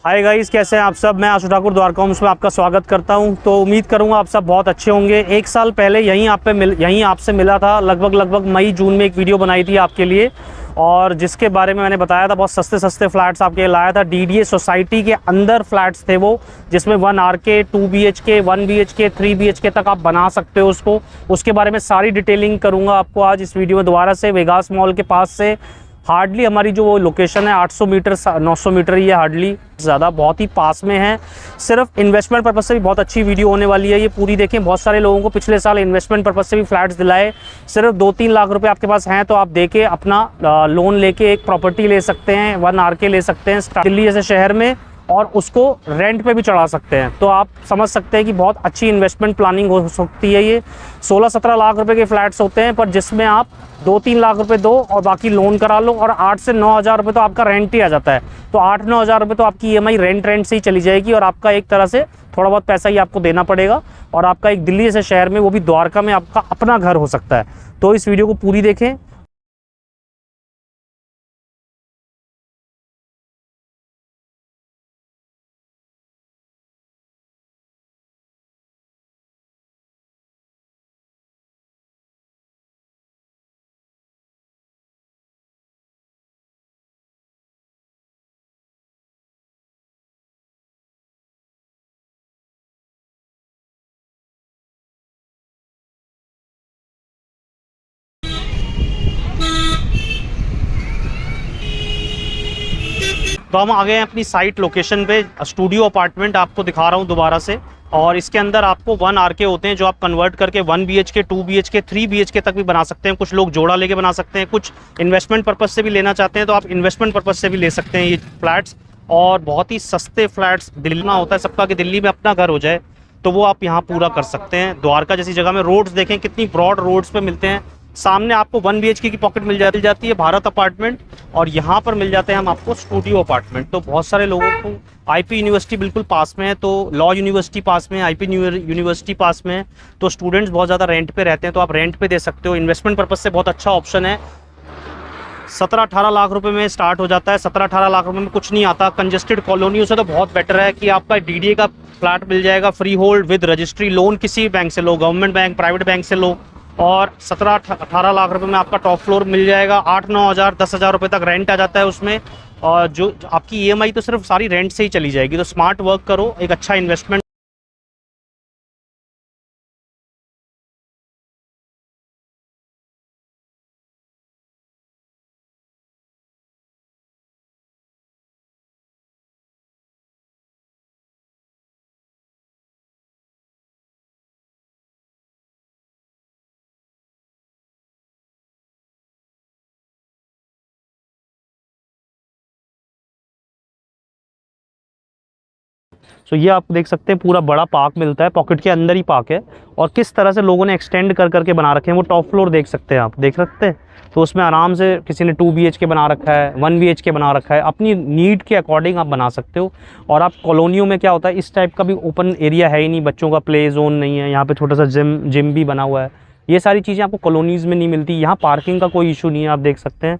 Hi guys, कैसे हैं आप सब। मैं आशु ठाकुर द्वारका होम्स में आपका स्वागत करता हूं। तो उम्मीद करूंगा आप सब बहुत अच्छे होंगे। एक साल पहले यहीं आपसे मिला था, लगभग मई जून में एक वीडियो बनाई थी आपके लिए, और जिसके बारे में मैंने बताया था बहुत सस्ते सस्ते फ्लैट्स आपके लाया था। डीडीए सोसाइटी के अंदर फ्लैट्स थे वो, जिसमें 1 RK 2 BHK 1 BHK 3 BHK तक आप बना सकते हो उसके बारे में सारी डिटेलिंग करूँगा आपको आज इस वीडियो में दोबारा से। वेगास मॉल के पास से हार्डली हमारी जो वो लोकेशन है 800 मीटर 900 मीटर, ये हार्डली ज़्यादा बहुत ही पास में है। सिर्फ इन्वेस्टमेंट पर्पज़ से भी बहुत अच्छी वीडियो होने वाली है ये पूरी। देखें, बहुत सारे लोगों को पिछले साल इन्वेस्टमेंट पर्पज़ से भी फ्लैट्स दिलाए। सिर्फ 2-3 लाख रुपए आपके पास हैं तो आप देके अपना लोन लेके एक प्रॉपर्टी ले सकते हैं, 1 RK ले सकते हैं दिल्ली जैसे शहर में, और उसको रेंट पे भी चढ़ा सकते हैं। तो आप समझ सकते हैं कि बहुत अच्छी इन्वेस्टमेंट प्लानिंग हो सकती है ये। 16-17 लाख रुपए के फ्लैट्स होते हैं, पर जिसमें आप 2-3 लाख रुपए दो और बाकी लोन करा लो, और 8 से 9 हज़ार रुपये तो आपका रेंट ही आ जाता है। तो 8-9 हज़ार रुपये तो आपकी EMI रेंट से ही चली जाएगी, और आपका एक तरह से थोड़ा बहुत पैसा ही आपको देना पड़ेगा, और आपका एक दिल्ली जैसे शहर में, वो भी द्वारका में, आपका अपना घर हो सकता है। तो इस वीडियो को पूरी देखें। तो हम आ गए हैं अपनी साइट लोकेशन पे। स्टूडियो अपार्टमेंट आपको दिखा रहा हूँ दोबारा से, और इसके अंदर आपको 1 RK होते हैं जो आप कन्वर्ट करके 1 BHK 2 BHK 3 BHK तक भी बना सकते हैं। कुछ लोग जोड़ा लेके बना सकते हैं, कुछ इन्वेस्टमेंट पर्पज़ से भी लेना चाहते हैं तो आप इन्वेस्टमेंट पर्पज़ से भी ले सकते हैं ये फ्लैट्स। और बहुत ही सस्ते फ्लैट्स, दिल्ली में होता है सबका कि दिल्ली में अपना घर हो जाए, तो वो आप यहाँ पूरा कर सकते हैं। द्वारका जैसी जगह में रोड्स देखें कितनी ब्रॉड रोड्स पे मिलते हैं। सामने आपको 1 BHK की पॉकेट मिल जाती है, भारत अपार्टमेंट, और यहाँ पर मिल जाते हैं हम आपको स्टूडियो अपार्टमेंट। तो बहुत सारे लोगों को IP यूनिवर्सिटी बिल्कुल पास में है, तो लॉ यूनिवर्सिटी पास में है, IP यूनिवर्सिटी पास में है, तो स्टूडेंट्स बहुत ज़्यादा रेंट पे रहते हैं, तो आप रेंट पे दे सकते हो। इन्वेस्टमेंट पर्पज़ से बहुत अच्छा ऑप्शन है। 17-18 लाख रुपए में स्टार्ट हो जाता है। 17-18 लाख रुपए में कुछ नहीं आता। कंजेस्टेड कॉलोनियों से तो बहुत बेटर है कि आपका DDA का फ्लैट मिल जाएगा free hold with registry. Loan किसी बैंक से लो, गवर्नमेंट बैंक, प्राइवेट बैंक से लो, और 17-18 लाख रुपए में आपका टॉप फ्लोर मिल जाएगा। 8-9 हज़ार 10 हज़ार रुपये तक रेंट आ जाता है उसमें, और जो आपकी EMI तो सिर्फ सारी रेंट से ही चली जाएगी। तो स्मार्ट वर्क करो, एक अच्छा इन्वेस्टमेंट। सो ये आप देख सकते हैं पूरा बड़ा पार्क मिलता है, पॉकेट के अंदर ही पार्क है, और किस तरह से लोगों ने एक्सटेंड कर करके बना रखे हैं। वो टॉप फ्लोर देख सकते हैं, आप देख सकते हैं। तो उसमें आराम से किसी ने 2 BHK बना रखा है, 1 BHK बना रखा है, अपनी नीड के अकॉर्डिंग आप बना सकते हो। और आप कॉलोनियों में क्या होता है, इस टाइप का भी ओपन एरिया है ही नहीं, बच्चों का प्ले जोन नहीं है, यहाँ पे छोटा सा जिम भी बना हुआ है। ये सारी चीज़ें आपको कॉलोनीज़ में नहीं मिलती। यहाँ पार्किंग का कोई इशू नहीं है, आप देख सकते हैं।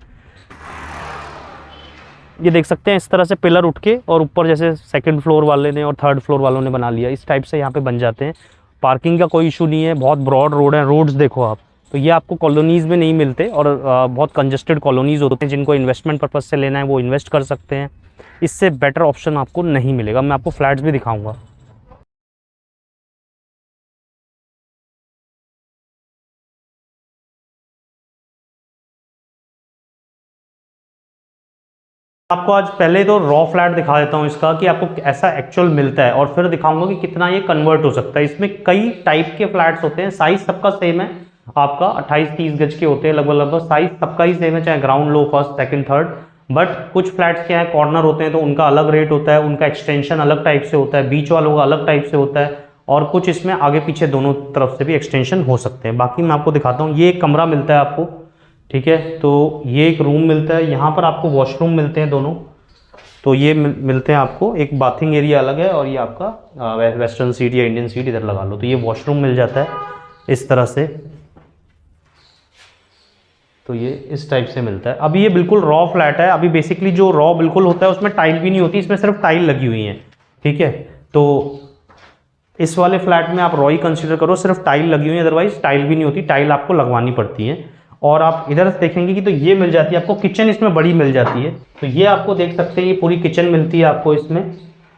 ये देख सकते हैं इस तरह से पिलर उठ के, और ऊपर जैसे सेकंड फ्लोर वाले ने और थर्ड फ्लोर वालों ने बना लिया, इस टाइप से यहाँ पे बन जाते हैं। पार्किंग का कोई इशू नहीं है, बहुत ब्रॉड रोड है। रोड्स देखो आप, तो ये आपको कॉलोनीज़ में नहीं मिलते, और बहुत कंजेस्टेड कॉलोनीज़ होते हैं। जिनको इन्वेस्टमेंट पर्पज़ से लेना है वो इन्वेस्ट कर सकते हैं। इससे बेटर ऑप्शन आपको नहीं मिलेगा। मैं आपको फ्लैट्स भी दिखाऊँगा। आपको आज पहले तो रॉ फ्लैट दिखा देता हूँ इसका, कि आपको ऐसा एक्चुअल मिलता है, और फिर दिखाऊंगा कि कितना ये कन्वर्ट हो सकता है। इसमें कई टाइप के फ्लैट्स होते हैं, साइज सबका सेम है। आपका 28-30 गज के होते हैं लगभग साइज सबका ही सेम है, चाहे ground, low, first, second, third. But कुछ फ्लैट्स क्या है, कॉर्नर होते हैं तो उनका अलग रेट होता है, उनका एक्सटेंशन अलग टाइप से होता है, बीच वालों का अलग टाइप से होता है, और कुछ इसमें आगे पीछे दोनों तरफ से भी एक्सटेंशन हो सकते हैं। बाकी मैं आपको दिखाता हूँ। ये एक कमरा मिलता है आपको, ठीक है। तो ये एक रूम मिलता है, यहाँ पर आपको वॉशरूम मिलते हैं दोनों। तो ये मिलते हैं आपको, एक बाथिंग एरिया अलग है, और ये आपका वेस्टर्न सीट या इंडियन सीट इधर लगा लो। तो ये वॉशरूम मिल जाता है इस तरह से। तो ये इस टाइप से मिलता है। अभी ये बिल्कुल रॉ फ्लैट है, अभी बेसिकली जो रॉ बिल्कुल होता है उसमें टाइल भी नहीं होती, इसमें सिर्फ टाइल लगी हुई है, ठीक है। तो इस वाले फ्लैट में आप रॉ ही कंसीडर करो, सिर्फ टाइल लगी हुई है, अदरवाइज टाइल भी नहीं होती, टाइल आपको लगवानी पड़ती है। और आप इधर देखेंगे कि तो ये मिल जाती है आपको, किचन इसमें बड़ी मिल जाती है। तो ये आपको देख सकते हैं, ये पूरी किचन मिलती है आपको इसमें।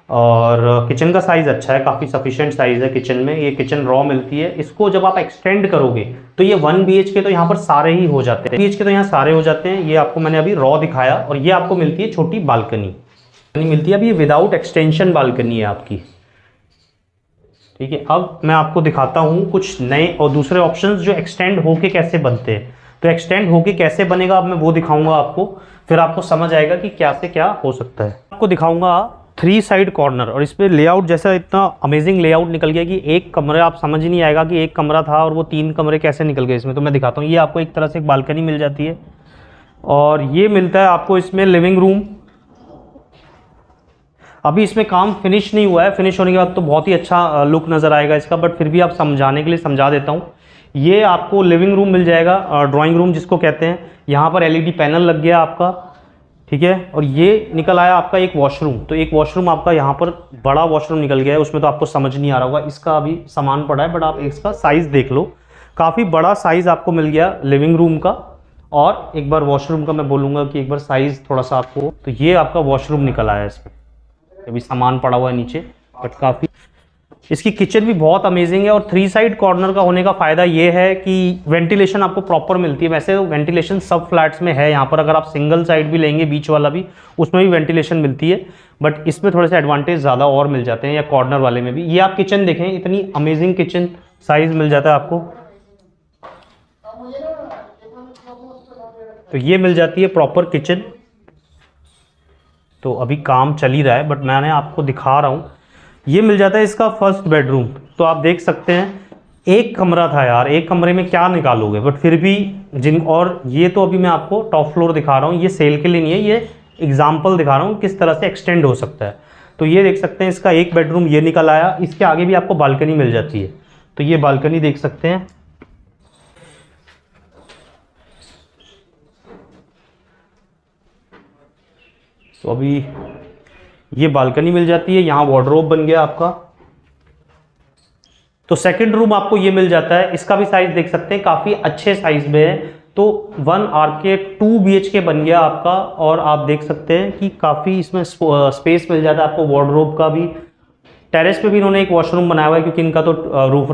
और किचन का साइज़ अच्छा है, काफ़ी सफिशिएंट साइज़ है किचन में। ये किचन रॉ मिलती है। इसको जब आप एक्सटेंड करोगे तो ये 1 BHK तो यहाँ पर सारे ही हो जाते हैं, BHK तो यहाँ सारे हो जाते हैं। ये आपको मैंने अभी रॉ दिखाया। और ये आपको मिलती है छोटी बालकनी मिलती है। अभी ये विदाउट एक्सटेंशन बालकनी है आपकी, ठीक है। अब मैं आपको दिखाता हूँ कुछ नए और दूसरे ऑप्शंस जो एक्सटेंड होके कैसे बनते हैं। तो एक्सटेंड होके कैसे बनेगा अब मैं वो दिखाऊंगा आपको, फिर आपको समझ आएगा कि क्या से क्या हो सकता है। आपको दिखाऊंगा 3 साइड कॉर्नर, और इस पर लेआउट जैसा इतना अमेजिंग लेआउट निकल गया कि एक कमरे आप समझ ही नहीं आएगा कि एक कमरा था और वो 3 कमरे कैसे निकल गए इसमें। तो मैं दिखाता हूँ। ये आपको एक तरह से एक बालकनी मिल जाती है, और ये मिलता है आपको इसमें लिविंग रूम। अभी इसमें काम फिनिश नहीं हुआ है, फिनिश होने के बाद तो बहुत ही अच्छा लुक नज़र आएगा इसका, बट फिर भी आप समझाने के लिए समझा देता हूँ। ये आपको लिविंग रूम मिल जाएगा, ड्राइंग रूम जिसको कहते हैं। यहाँ पर LED पैनल लग गया आपका, ठीक है। और ये निकल आया आपका एक वॉशरूम। तो एक वॉशरूम आपका यहाँ पर बड़ा वॉशरूम निकल गया है, उसमें तो आपको समझ नहीं आ रहा होगा, इसका अभी सामान पड़ा है, बट आप इसका साइज़ देख लो, काफ़ी बड़ा साइज़ आपको मिल गया लिविंग रूम का। और एक बार वॉशरूम का मैं बोलूँगा कि एक बार साइज़ थोड़ा सा आपको, तो ये आपका वॉशरूम निकल आया है इसमें। अभी सामान पड़ा हुआ है नीचे, बट काफ़ी इसकी किचन भी बहुत अमेजिंग है। और 3 साइड कॉर्नर का होने का फ़ायदा ये है कि वेंटिलेशन आपको प्रॉपर मिलती है। वैसे वेंटिलेशन सब फ्लैट्स में है, यहाँ पर अगर आप सिंगल साइड भी लेंगे, बीच वाला भी, उसमें भी वेंटिलेशन मिलती है, बट इसमें थोड़े से एडवांटेज ज़्यादा और मिल जाते हैं, या कॉर्नर वाले में भी। ये आप किचन देखें, इतनी अमेजिंग किचन साइज़ मिल जाता है आपको। तो ये मिल जाती है प्रॉपर किचन। तो अभी काम चल ही रहा है, बट मैंने आपको दिखा रहा हूँ। ये मिल जाता है इसका फर्स्ट बेडरूम। तो आप देख सकते हैं, एक कमरा था यार, एक कमरे में क्या निकालोगे, बट फिर भी और ये तो अभी मैं आपको टॉप फ्लोर दिखा रहा हूँ, ये सेल के लिए नहीं है, ये एग्जाम्पल दिखा रहा हूँ किस तरह से एक्सटेंड हो सकता है। तो ये देख सकते हैं, इसका एक बेडरूम ये निकल आया। इसके आगे भी आपको बालकनी मिल जाती है। तो ये बालकनी देख सकते हैं। तो अभी ये बालकनी मिल जाती है, यहाँ वार्डरोब बन गया आपका। तो सेकंड रूम आपको ये मिल जाता है। इसका भी साइज देख सकते हैं, काफ़ी अच्छे साइज में है। तो 1 RK 2 BHK बन गया आपका। और आप देख सकते हैं कि काफ़ी इसमें स्पेस मिल जाता है आपको वार्डरोब का भी। टेरेस पे भी इन्होंने एक वॉशरूम बनाया हुआ है, क्योंकि इनका तो रूफ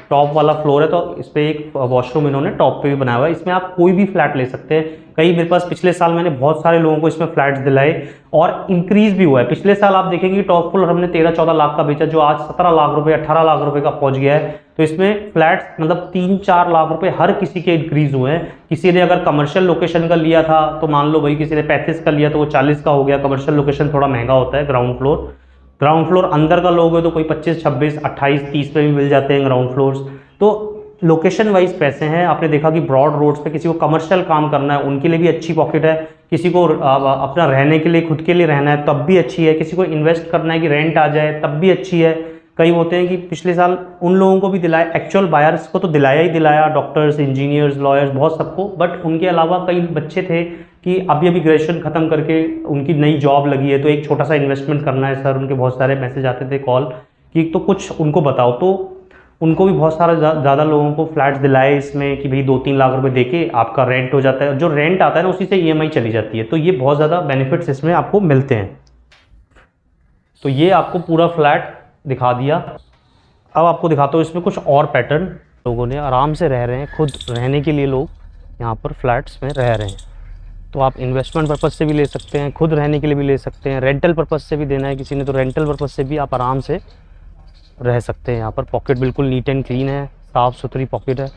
टॉप वाला फ्लोर है, तो इस पर एक वॉशरूम इन्होंने टॉप पे भी बनाया हुआ है। इसमें आप कोई भी फ्लैट ले सकते हैं। कई मेरे पास पिछले साल मैंने बहुत सारे लोगों को इसमें फ्लैट्स दिलाए, और इंक्रीज भी हुआ है। पिछले साल आप देखेंगे टॉप फ्लोर हमने 13-14 लाख का बेचा, जो आज 17 लाख रुपए 18 लाख रुपए का पहुंच गया है। तो इसमें फ्लैट्स मतलब 3-4 लाख रुपए हर किसी के इंक्रीज हुए हैं। किसी ने अगर कमर्शियल लोकेशन का लिया था तो मान लो भाई, किसी ने 35 का लिया तो वो 40 का हो गया। कमर्शियल लोकेशन थोड़ा महंगा होता है। ग्राउंड फ्लोर अंदर का लोगे तो कोई 25, 26, 28, 30 पे भी मिल जाते हैं ग्राउंड फ्लोर्स। तो लोकेशन वाइज पैसे हैं। आपने देखा कि ब्रॉड रोड्स पे किसी को कमर्शियल काम करना है उनके लिए भी अच्छी पॉकेट है, किसी को अपना रहने के लिए, खुद के लिए रहना है तब भी अच्छी है, किसी को इन्वेस्ट करना है कि रेंट आ जाए तब भी अच्छी है। कई होते हैं कि पिछले साल उन लोगों को भी दिलाया, एक्चुअल बायर्स को तो दिलाया ही दिलाया, डॉक्टर्स, इंजीनियर्स, लॉयर्स, बहुत सबको। बट उनके अलावा कई बच्चे थे कि अभी अभी ग्रेजुएशन ख़त्म करके उनकी नई जॉब लगी है, तो एक छोटा सा इन्वेस्टमेंट करना है सर। उनके बहुत सारे मैसेज आते थे, कॉल, कि तो कुछ उनको बताओ। तो उनको भी बहुत सारा ज़्यादा लोगों को फ्लैट्स दिलाए इसमें कि भाई 2-3 लाख रुपए देके आपका रेंट हो जाता है। जो रेंट आता है ना उसी से EMI चली जाती है। तो ये बहुत ज़्यादा बेनिफिट्स इसमें आपको मिलते हैं। तो ये आपको पूरा फ्लैट दिखा दिया। अब आपको दिखाता हूँ इसमें कुछ और पैटर्न। लोगों ने आराम से रह रहे हैं, खुद रहने के लिए लोग यहाँ पर फ्लैट्स में रह रहे हैं। तो आप इन्वेस्टमेंट पर्पज़ से भी ले सकते हैं, खुद रहने के लिए भी ले सकते हैं, रेंटल पर्पज़ से भी देना है किसी ने तो रेंटल पर्पज़ से भी आप आराम से रह सकते हैं। यहाँ पर पॉकेट बिल्कुल नीट एंड क्लीन है, साफ़ सुथरी पॉकेट है।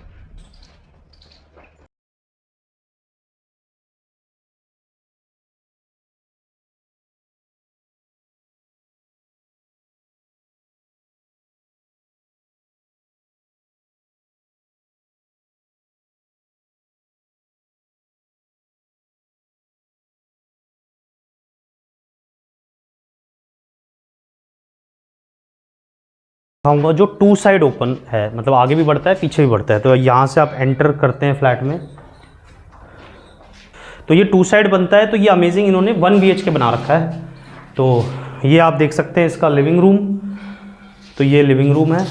दिखाऊंगा जो 2 साइड ओपन है, मतलब आगे भी बढ़ता है पीछे भी बढ़ता है। तो यहाँ से आप एंटर करते हैं फ्लैट में, तो ये 2 साइड बनता है, तो ये अमेजिंग इन्होंने 1 BHK बना रखा है। तो ये आप देख सकते हैं इसका लिविंग रूम, तो ये लिविंग रूम है,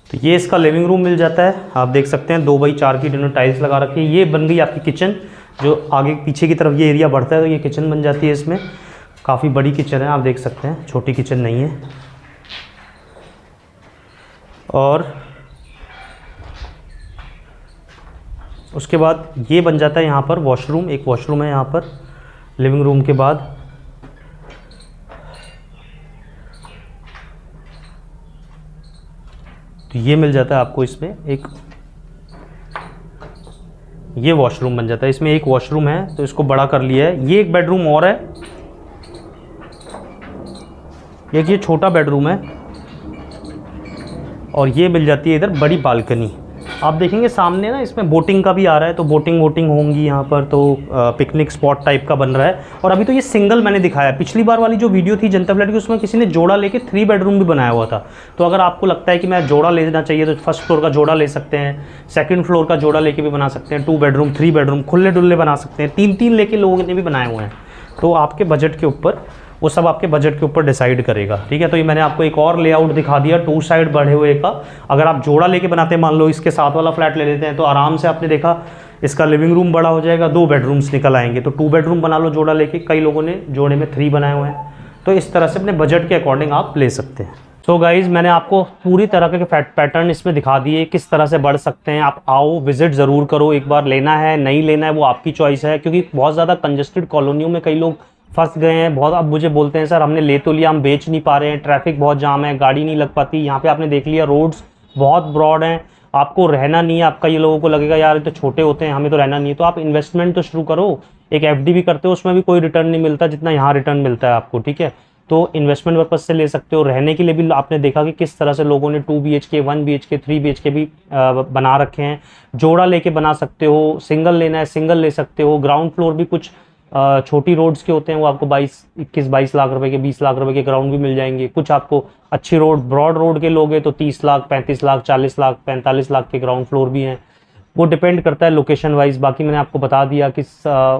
तो ये इसका लिविंग रूम मिल जाता है। आप देख सकते हैं 2x4 की इन्होंने टाइल्स लगा रखी है। ये बन गई आपकी किचन, जो आगे पीछे की तरफ ये एरिया बढ़ता है तो ये किचन बन जाती है। इसमें काफ़ी बड़ी किचन है, आप देख सकते हैं, छोटी किचन नहीं है। और उसके बाद ये बन जाता है यहाँ पर वॉशरूम, एक वॉशरूम है यहाँ पर लिविंग रूम के बाद। तो ये मिल जाता है आपको इसमें एक, ये वॉशरूम बन जाता है। इसमें एक वॉशरूम है तो इसको बड़ा कर लिया है। ये एक बेडरूम और है, ये छोटा बेडरूम है, और ये मिल जाती है इधर बड़ी बालकनी। आप देखेंगे सामने ना इसमें बोटिंग का भी आ रहा है, तो बोटिंग होंगी यहाँ पर, तो पिकनिक स्पॉट टाइप का बन रहा है। और अभी तो ये सिंगल मैंने दिखाया, पिछली बार वाली जो वीडियो थी जनता फ्लैट की उसमें किसी ने जोड़ा लेके 3 बेडरूम भी बनाया हुआ था। तो अगर आपको लगता है कि मैं जोड़ा लेना चाहिए तो फर्स्ट फ्लोर का जोड़ा ले सकते हैं, सेकंड फ्लोर का जोड़ा लेके भी बना सकते हैं, 2 बेडरूम 3 बेडरूम खुले डुल्ले बना सकते हैं, 3-3 लेके लोगों ने भी बनाए हुए हैं। तो आपके बजट के ऊपर, वो सब आपके बजट के ऊपर डिसाइड करेगा, ठीक है। तो ये मैंने आपको एक और लेआउट दिखा दिया 2 साइड बढ़े हुए का। अगर आप जोड़ा लेके बनाते हैं, मान लो इसके साथ वाला फ्लैट ले लेते हैं, तो आराम से आपने देखा इसका लिविंग रूम बड़ा हो जाएगा, 2 बेडरूम्स निकल आएंगे। तो 2 बेडरूम बना लो जोड़ा लेके, कई लोगों ने जोड़े में 3 बनाए हुए हैं। तो इस तरह से अपने बजट के अकॉर्डिंग आप ले सकते हैं। तो गाइज़ मैंने आपको पूरी तरह के पैटर्न इसमें दिखा दिए, किस तरह से बढ़ सकते हैं। आप आओ, विजिट ज़रूर करो, एक बार लेना है नहीं लेना है वो आपकी चॉइस है, क्योंकि बहुत ज़्यादा कंजस्टेड कॉलोनियों में कई लोग फंस गए हैं बहुत। अब मुझे बोलते हैं सर हमने ले तो लिया, हम बेच नहीं पा रहे हैं, ट्रैफिक बहुत जाम है, गाड़ी नहीं लग पाती। यहाँ पे आपने देख लिया रोड्स बहुत ब्रॉड हैं, आपको रहना नहीं है। आपका ये लोगों को लगेगा यार ये तो छोटे होते हैं, हमें तो रहना नहीं है। तो आप इन्वेस्टमेंट तो शुरू करो, एक FD भी करते हो, उसमें भी कोई रिटर्न नहीं मिलता जितना यहाँ रिटर्न मिलता है आपको, ठीक है। तो इन्वेस्टमेंट पर्पज से ले सकते हो। रहने के लिए भी आपने देखा कि किस तरह से लोगों ने 2 BHK 1 BHK 3 BHK भी बना रखे हैं। जोड़ा लेके बना सकते हो, सिंगल लेना है सिंगल ले सकते हो। ग्राउंड फ्लोर भी कुछ छोटी रोड्स के होते हैं, वो आपको 21-22 लाख रुपए के, 20 लाख रुपए के ग्राउंड भी मिल जाएंगे। कुछ आपको अच्छी रोड, ब्रॉड रोड के लोगे तो 30 लाख 35 लाख 40 लाख 45 लाख के ग्राउंड फ्लोर भी हैं। वो डिपेंड करता है लोकेशन वाइज। बाकी मैंने आपको बता दिया कि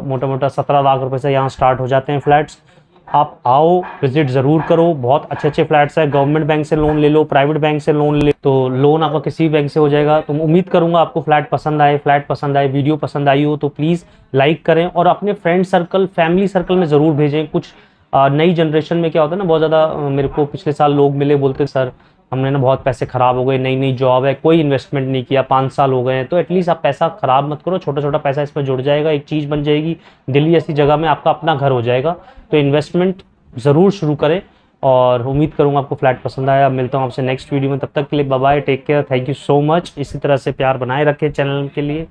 मोटा मोटा 17 लाख रुपए से यहाँ स्टार्ट हो जाते हैं फ्लैट्स। आप आओ, विजिट ज़रूर करो, बहुत अच्छे फ्लैट्स है। गवर्नमेंट बैंक से लोन ले लो, प्राइवेट बैंक से लोन ले, तो लोन आपका किसी बैंक से हो जाएगा। तो उम्मीद करूंगा आपको फ्लैट पसंद आए, वीडियो पसंद आई हो तो प्लीज़ लाइक करें, और अपने फ्रेंड सर्कल, फैमिली सर्कल में ज़रूर भेजें। कुछ नई जनरेशन में क्या होता है ना, बहुत ज़्यादा मेरे को पिछले साल लोग मिले, बोलते सर हमने ना बहुत पैसे ख़राब हो गए, नई जॉब है, कोई इन्वेस्टमेंट नहीं किया, 5 साल हो गए हैं। तो एटलीस्ट आप पैसा ख़राब मत करो, छोटा पैसा इसमें जुड़ जाएगा, एक चीज़ बन जाएगी, दिल्ली जैसी जगह में आपका अपना घर हो जाएगा। तो इन्वेस्टमेंट ज़रूर शुरू करें, और उम्मीद करूँगा आपको फ्लैट पसंद आया। मिलता हूँ आपसे नेक्स्ट वीडियो में, तब तक के लिए bye bye, take care, thank you so much. इसी तरह से प्यार बनाए रखें चैनल के लिए,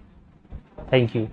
थैंक यू।